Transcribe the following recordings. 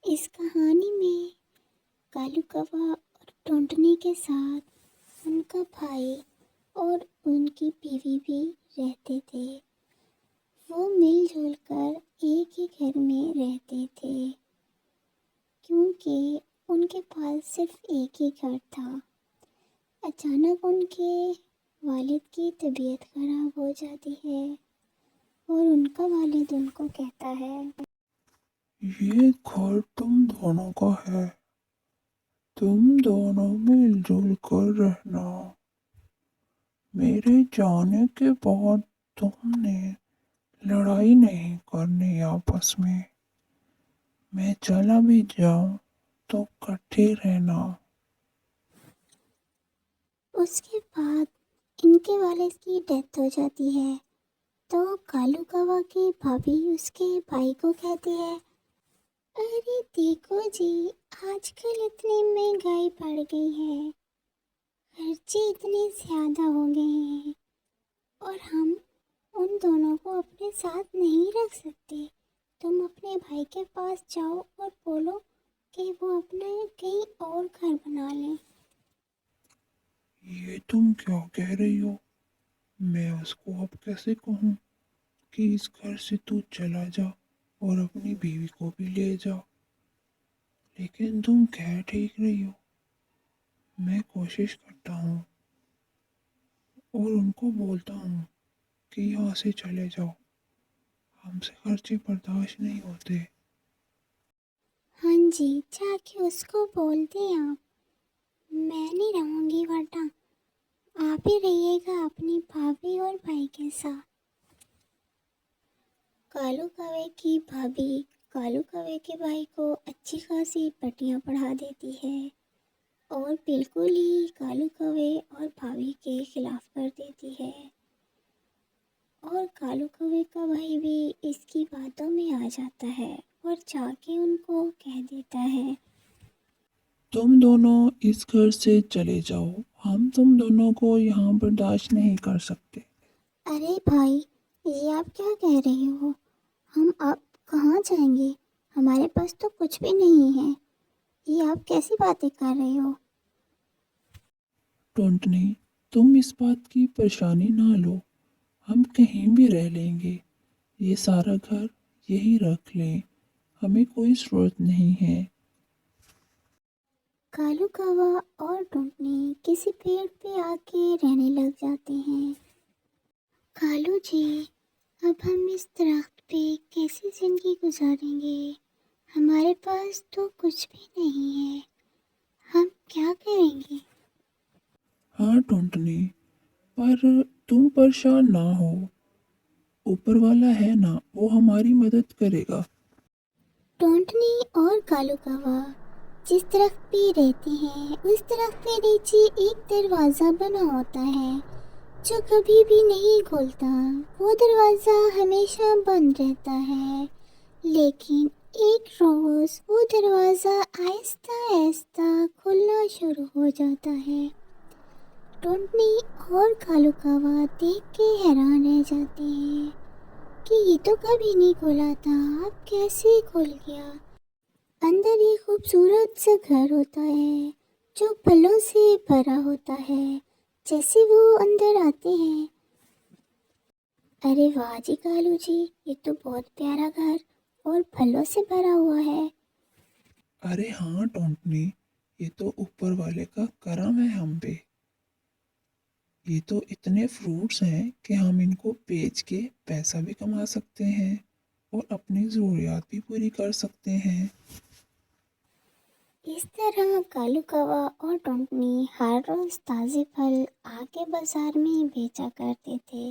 اس کہانی میں کالو کوا اور ٹونٹنی کے ساتھ ان کا بھائی اور ان کی بیوی بھی رہتے تھے۔ وہ مل جل کر ایک ہی گھر میں رہتے تھے کیونکہ ان کے پاس صرف ایک ہی گھر تھا۔ اچانک ان کے والد کی طبیعت خراب ہو جاتی ہے اور ان کا والد ان کو کہتا ہے، یہ گھر تم دونوں کا ہے، تم دونوں مل جل کر رہنا۔ میرے جانے کے بعد تم نے لڑائی نہیں کرنی آپس میں چلا بھی جاؤں تو کٹھے رہنا۔ اس کے بعد ان کے والد کی ڈیتھ ہو جاتی ہے تو کالو کوا کی بھابھی اس کے بھائی کو کہتی ہے، ارے دیکھو جی، آج کل اتنی مہنگائی بڑھ گئی ہے، خرچے اتنے زیادہ ہو گئے ہیں اور ہم ان دونوں کو اپنے ساتھ نہیں رکھ سکتے۔ تم اپنے بھائی کے پاس جاؤ اور بولو کہ وہ اپنا کہیں اور گھر بنا لیں۔ یہ تم کیا کہہ رہی ہو؟ میں اس کو اب کیسے کہوں کہ اس گھر سے تو چلا جا اور اپنی بیوی کو بھی لے جا؟ لیکن تم کہہ ٹھیک رہی ہو، میں کوشش کرتا ہوں اور ان کو بولتا ہوں کہ یہاں سے چلے جاؤ، ہم سے خرچے برداشت نہیں ہوتے۔ ہاں جی، جا کے اس کو بول دیں آپ، میں نہیں رہوں گی، ورنہ آپ ہی رہیے گا اپنی بھابھی اور بھائی کے ساتھ۔ کالو کوے کی بھابھی کالو کوے کے بھائی کو اچھی خاصی پٹیاں پڑھا دیتی ہے اور بالکل ہی کالو کوے اور بھابھی کے خلاف کر دیتی ہے، اور کالو کوے کا بھائی بھی اس کی باتوں میں آ جاتا ہے اور جا کے ان کو کہہ دیتا ہے، تم دونوں اس گھر سے چلے جاؤ، ہم تم دونوں کو یہاں برداشت نہیں کر سکتے۔ ارے بھائی، یہ آپ کیا کہہ رہے ہو؟ ہم اب کہاں جائیں گے؟ ہمارے پاس تو کچھ بھی نہیں ہے، یہ آپ کیسی باتیں کر رہے ہو؟ ٹونٹنی، تم اس بات کی پریشانی نہ لو، ہم کہیں بھی رہ لیں گے، یہ سارا گھر یہی رکھ لیں، ہمیں کوئی ضرورت نہیں ہے۔ کالو کوا اور ٹونٹنی کسی پیڑ پہ آ کے رہنے لگ جاتے ہیں۔ کالو جی، اب ہم اس درخت پہ کیسی زندگی گزاریں گے؟ ہمارے پاس تو کچھ بھی نہیں ہے، ہم کیا کریں گے؟ ہاں ٹونٹنی، پر تم پریشان نہ ہو، اوپر والا ہے نا، وہ ہماری مدد کرے گا۔ ٹونٹنی اور کالو کوا جس درخت پہ رہتے ہیں اس درخت کے نیچے ایک دروازہ بنا ہوتا ہے جو کبھی بھی نہیں کھلتا۔ وہ دروازہ ہمیشہ بند رہتا ہے، لیکن ایک روز وہ دروازہ آہستہ آہستہ کھلنا شروع ہو جاتا ہے۔ ٹونٹنی اور کالو کوا دیکھ کے حیران رہ جاتے ہیں کہ یہ تو کبھی نہیں کھلا تھا، اب کیسے کھل گیا؟ اندر ایک خوبصورت سا گھر ہوتا ہے جو پھلوں سے بھرا ہوتا ہے۔ جیسے وہ اندر آتے ہیں، ارے واہ جی کالو جی، یہ تو بہت پیارا گھر اور پھلوں سے بھرا ہوا ہے۔ ارے ہاں ٹونٹنی، یہ تو اوپر والے کا کرم ہے ہم پہ، یہ تو اتنے فروٹس ہیں کہ ہم ان کو بیچ کے پیسہ بھی کما سکتے ہیں اور اپنی ضروریات بھی پوری کر سکتے ہیں۔ اس طرح کالو کوا اور ٹونٹنی ہر روز تازے پھل آ کے بازار میں بیچا کرتے تھے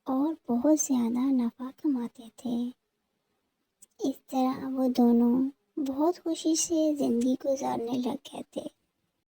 اور بہت زیادہ نفع کماتے تھے۔ اس طرح وہ دونوں بہت خوشی سے زندگی گزارنے لگ گئے تھے۔